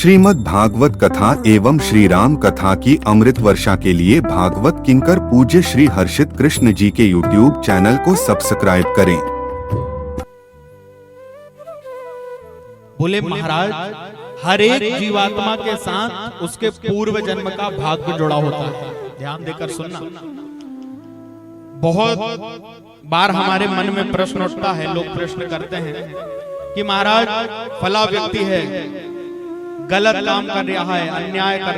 श्रीमद् भागवत कथा एवं श्री राम कथा की अमृत वर्षा के लिए भागवत किंकर पूज्य श्री हर्षित कृष्ण जी के YouTube चैनल को सब्सक्राइब करें। बोले महाराज, हर एक जीवात्मा के साथ उसके पूर्व जन्म का भाग्य जुड़ा होता है। ध्यान देकर सुनना। बहुत बार हमारे मन में प्रश्न उठता है, लोग प्रश्न करते हैं कि महाराज फला व्यक्ति है, गलत काम कर रहा है, अन्याय कर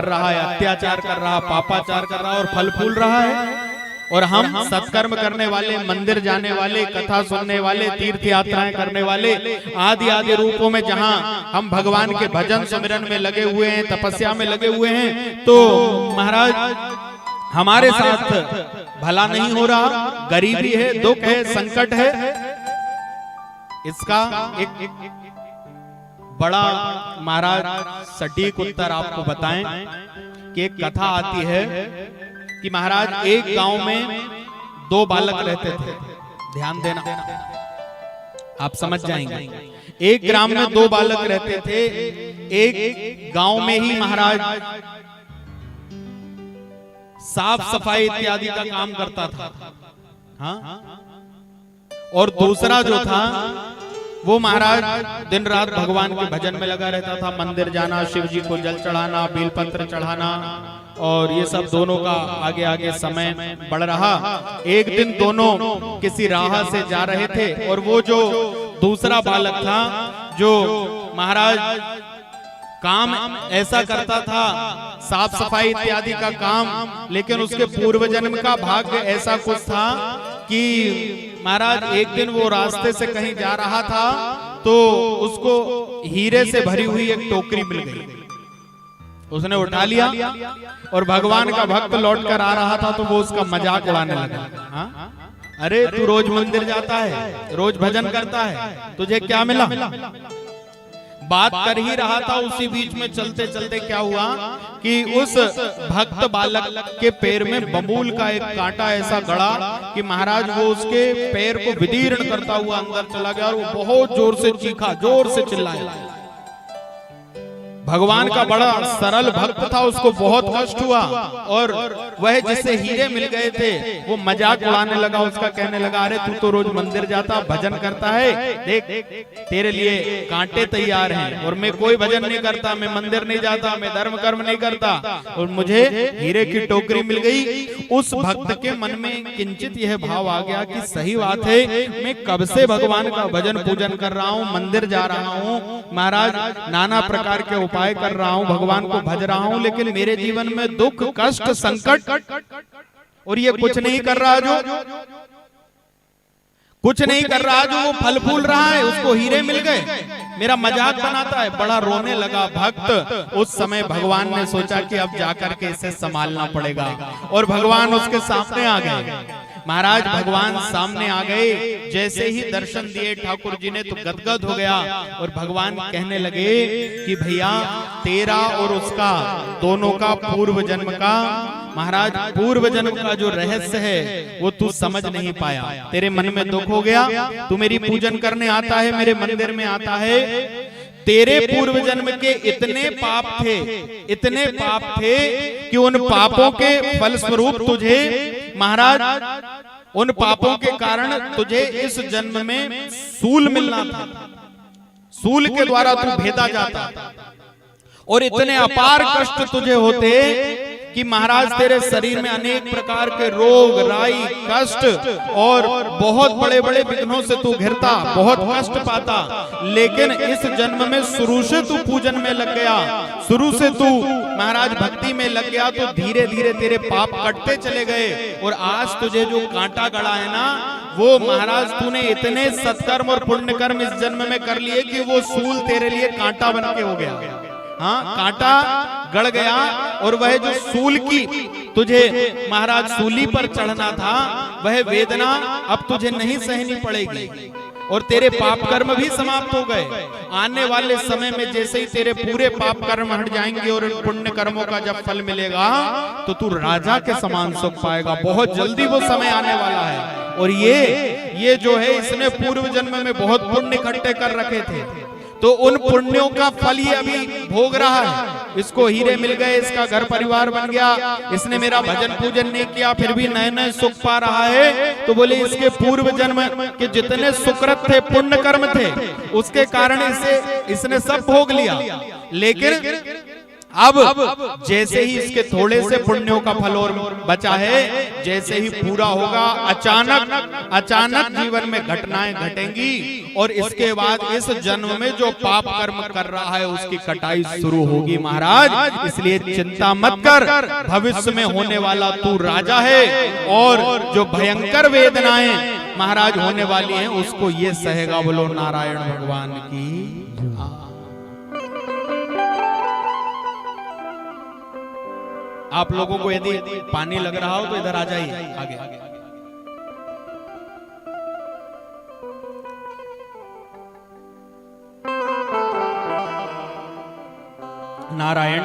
रहा है, अत्याचार कर रहा है, पापाचार कर रहा है और फल फूल रहा है, और हम सत्कर्म करने वाले, मंदिर जाने वाले, कथा सुनने वाले, तीर्थ यात्राएं करने वाले, आदि आदि रूपों में जहां हम भगवान के भजन सिमरन में लगे हुए हैं, तपस्या में लगे हुए हैं, तो महाराज हमारे साथ भला नहीं हो रहा, गरीबी है, दुख है, संकट है। इसका एक बड़ा महाराज सटीक उत्तर आपको बताएं कि एक कथा आती है कि महाराज एक गांव में दो बालक रहते थे। ध्यान देना, आप समझ जाएंगे। एक ग्राम में दो बालक रहते थे। एक गांव में ही महाराज साफ सफाई इत्यादि का काम करता था, हाँ? और दूसरा जो था वो महाराज दिन रात भगवान के भजन में लगा रहता था। मंदिर जाना, शिव जी को जल चढ़ाना, बेलपत्र चढ़ाना, और ये सब दोनों का आगे आगे समय बढ़ रहा। एक दिन दोनों किसी राह से जा रहे थे और वो जो दूसरा बालक था, जो महाराज काम ऐसा करता था, साफ सफाई इत्यादि का काम, लेकिन उसके पूर्व जन्म का भाग्य ऐसा कुछ था कि महाराज एक दिन वो रास्ते से कहीं जा रहा था तो उसको हीरे से भरी हुई एक टोकरी मिल गई। उसने उठा लिया और भगवान का भक्त लौट कर आ रहा था तो वो उसका मजाक उड़ाने लगा। हाँ? अरे तू रोज मंदिर जाता है, रोज भजन करता है, तुझे क्या मिला? बात कर ही रहा था, उसी बीच में चलते चलते क्या हुआ कि उस भक्त बालक के पैर में बबूल का एक कांटा ऐसा गड़ा कि महाराज वो उसके पैर को विदीर्ण करता हुआ अंदर चला गया और वो बहुत जोर से चीखा, जोर से चिल्लाया। भगवान का बड़ा सरल भक्त था, उसको बहुत कष्ट हुआ और वह जिसे हीरे मिल गए थे वो मजाक उड़ाने लगा। उसका कहने लगा, अरे तू तो रोज मंदिर जाता, भजन करता है, देख तेरे लिए कांटे तैयार हैं, और मैं कोई भजन नहीं करता, मैं मंदिर नहीं जाता, मैं धर्म कर्म नहीं करता, और मुझे हीरे की टोकरी मिल गई। उस भक्त के मन में किंचित यह भाव आ गया कि सही बात है, मैं कब से भगवान का भजन पूजन कर रहा हूँ, मंदिर जा रहा हूँ, महाराज नाना प्रकार के उपाय कर रहा हूं, भगवान को भज रहा हूं, लेकिन मेरे जीवन में दुख, कष्ट, संकट, और ये कुछ नहीं कर रहा, जो कुछ नहीं कर रहा, जो वो फल फूल रहा है, उसको हीरे मिल गए, मेरा मजाक बनाता है। बड़ा रोने लगा भक्त। उस समय भगवान ने सोचा कि अब जाकर के इसे संभालना पड़ेगा, और भगवान उसके सामने आ गए। महाराज भगवान सामने आ गए, जैसे ही दर्शन दिए ठाकुर जी ने तो गदगद हो गया, और भगवान कहने लगे कि भैया तेरा और उसका दोनों का पूर्व जन्म का, महाराज पूर्व जन्म का जो रहस्य है वो तू समझ नहीं पाया, तेरे मन में दुख हो गया, तू मेरी पूजन करने आता है, मेरे मंदिर में आता है, तेरे पूर्व जन्म के इतने पाप थे, इतने पाप थे कि उन पापों के फलस्वरूप तुझे महाराज, उन पापों के कारण तुझे इस जन्म में सूल मिलना था, सूल के द्वारा तू भेदा जाता, और इतने अपार कष्ट तुझे होते कि महाराज तेरे शरीर में अनेक प्रकार के रोग, राई, कष्ट और बहुत बड़े बड़े विघ्नों से तू घिरता, बहुत कष्ट पाता, लेकिन इस जन्म में शुरू से तू पूजन में लग गया, शुरू से तू महाराज भक्ति में लग गया, तो धीरे धीरे तेरे पाप कटते चले गए, और आज तुझे जो कांटा गड़ा है ना, वो महाराज तूने इतने सत्कर्म और पुण्य कर्म इस जन्म में कर लिए कि वो सूल तेरे लिए कांटा बन के हो गया। हाँ, कांटा गड़ गया, और वह जो सूल की तुझे महाराज सूली पर चढ़ना था, वह वेदना अब तुझे नहीं सहनी पड़ेगी, और तेरे पाप कर्म भी समाप्त हो गए। आने वाले समय में जैसे ही तेरे पूरे पाप कर्म हट जाएंगे और पुण्य कर्मों का जब फल मिलेगा तो तू राजा के समान सुख पाएगा। बहुत जल्दी वो समय आने वाला है। और ये जो है, इसने पूर्व जन्म में बहुत पुण्य इकट्ठे कर रखे थे, तो उन पुण्यों का फल ये अभी भोग रहा है। इसको हीरे मिल गए, इसका घर परिवार बन गया, इसने मेरा भजन पूजन नहीं किया फिर भी नए नए सुख पा रहा है। तो बोले इसके पूर्व जन्म के जितने सुकृत थे, पुण्य कर्म थे, उसके कारण इसने सब भोग लिया। लेकिन अब जैसे ही इसके थोड़े से पुण्यों का फल और बचा है, जैसे ही पूरा होगा अचानक जीवन में घटनाएं घटेंगी और इसके बाद इस जन्म में जो पाप कर्म कर रहा है उसकी कटाई शुरू होगी महाराज। इसलिए चिंता मत कर, भविष्य में होने वाला तू राजा है और जो भयंकर वेदनाएं महाराज होने वाली हैं उसको ये सहेगा। बोलो नारायण भगवान की। आप लोगों को यदि पानी लग रहा हो तो इधर आ जाइए आगे। नारायण,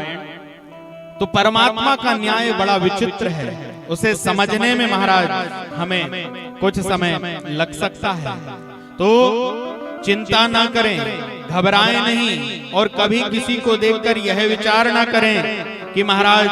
तो परमात्मा का न्याय बड़ा विचित्र है, उसे समझने में महाराज हमें कुछ समय लग सकता है। तो चिंता ना करें, घबराएं नहीं और कभी किसी को देखकर यह विचार ना करें कि महाराज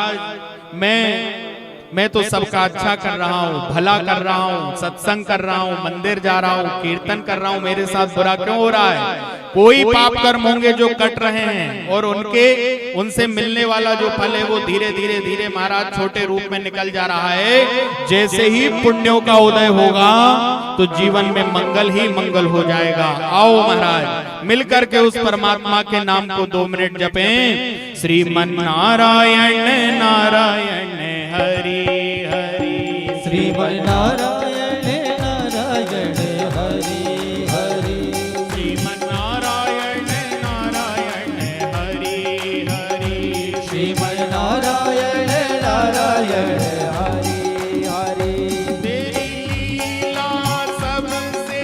मैं तो सबका अच्छा कर रहा हूँ, भला कर रहा हूँ, सत्संग कर रहा हूँ, मंदिर जा रहा हूँ, कीर्तन कर रहा हूँ, मेरे साथ बुरा क्यों हो रहा है। कोई पाप कर्म होंगे जो कट रहे हैं और उनसे मिलने वाला जो फल है वो धीरे धीरे महाराज छोटे रूप में निकल जा रहा है। जैसे ही पुण्यों का उदय होगा तो जीवन में मंगल ही मंगल हो जाएगा। आओ महाराज मिलकर के उस परमात्मा के नाम को 2 मिनट जपें। श्रीमन नारायण नारायण हरि हरि, श्रीमन नारायण नारायण हरि हरि, श्रीमन नारायण नारायण हरि हरि, श्रीमन नारायण नारायण हरि हरि। तेरी लीला सबसे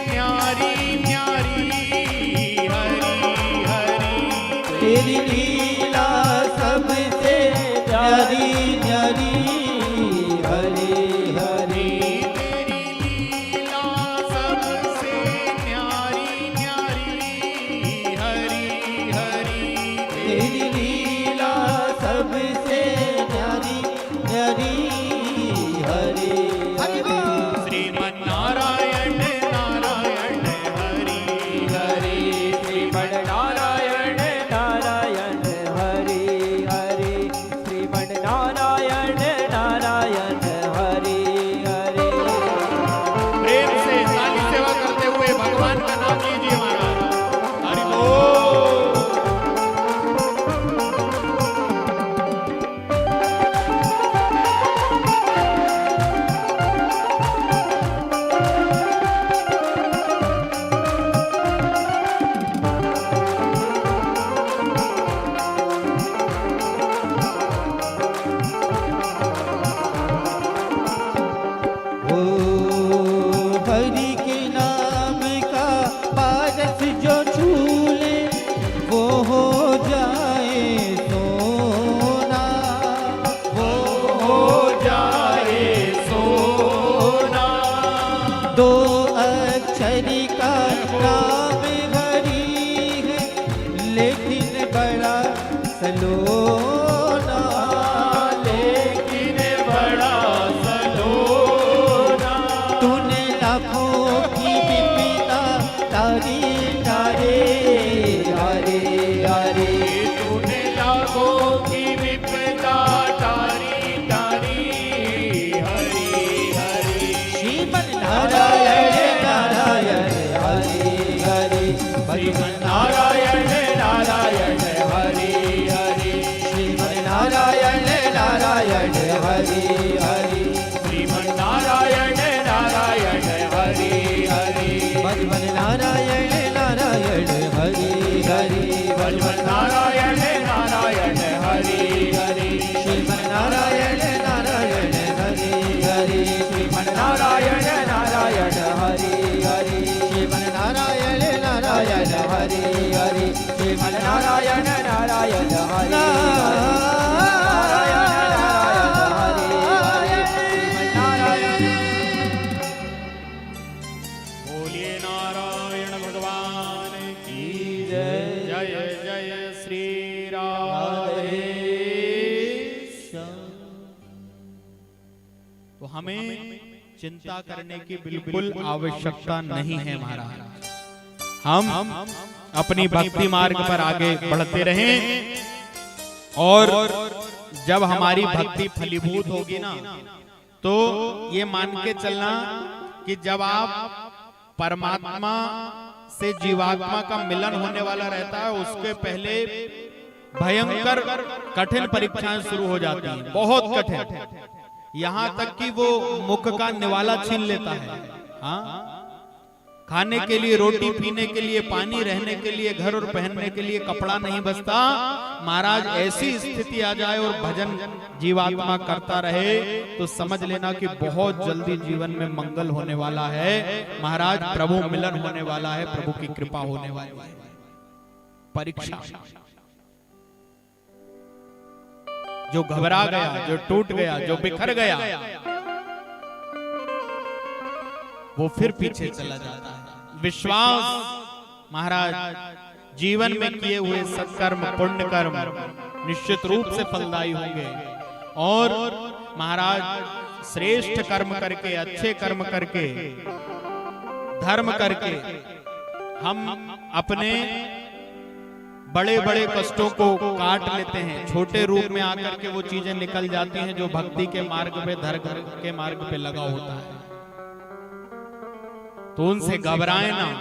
न्यारी न्यारी हरि हरि, तेरी लीला सबसे प्यारी न्यारी हरि हरि, तेरी लीला सबसे न्यारी न्यारी हरि हरि, तेरी लीला सबसे न्यारी न्यारी हरि हरि। श्रीमन नारायण नारायण हरि हरि, श्रीमन नारायण नारायण हरि हरि, श्रीमन नारायण नारायण हरि हरि। प्रेम से सारी सेवा करते हुए भगवान का नाम लीजिए महाराज। हरि बोल। ओ हरि के नाम का पारस जो छूले वो हो जाए सोना, वो हो जाए सोना। 2 अक्षर का नाम हरि है लेकिन बड़ा सलोना, लेकिन बड़ा सलोना। तूने लाखों की विपदा तारी तारे हरे हरे, तूने लाखों की विपदा तारी तारी हरि हरि, श्रीमन नारायण नारायण हरे हरे, श्रीमन नारायण नारायण हरे हरे, श्रीमन नारायण नारायण हरे हरे, श्रीमन नारायण नारायण हरि हरि, भगवन नारायण नारायण हरे हरे, भगवान नारायण नारायण हरि हरि, श्रीमन नारायण नारायण हरे हरे, श्रीमन नारायण नारायण हरे हरे, श्रीमन नारायण नारायण हरे हरे, श्रीमन नारायण नारायण हरे बोलिए नारायण भगवान की जय। राधे। तो हमें चिंता करने की बिल्कुल आवश्यकता नहीं है महाराज। हम अपनी भक्ति मार्ग पर आगे बढ़ते रहें और जब हमारी भक्ति फलीभूत होगी ना, तो ये मान के चलना कि जब आप परमात्मा से जीवात्मा का मिलन होने वाला रहता है, उसके पहले भयंकर कठिन परीक्षाएं शुरू हो जाती हैं, बहुत कठिन। यहाँ तक कि वो मुख का निवाला छीन लेता है। हाँ, खाने के लिए, रोटी पीने के लिए, पानी, रहने के लिए घर और पहनने के लिए कपड़ा नहीं बचता। महाराज ऐसी स्थिति आ जाए और भजन जीवात्मा करता रहे तो समझ लेना कि बहुत जल्दी जीवन में मंगल होने वाला है महाराज। प्रभु मिलन होने वाला है, प्रभु की कृपा होने वाली है। परीक्षा, जो घबरा गया, जो टूट गया, जो बिखर गया, वो फिर पीछे चला जाता है। विश्वास महाराज, जीवन में किए हुए सत्कर्म, पुण्य कर्म निश्चित रूप से फलदायी होंगे। और महाराज श्रेष्ठ कर्म करके, अच्छे कर्म करके, धर्म करके हम अपने बड़े बड़े कष्टों को काट लेते हैं। छोटे रूप में आकर के वो चीजें निकल जाती हैं जो भक्ति के मार्ग पे, धर्म के मार्ग पे लगा होता है। तो उनसे घबराए ना।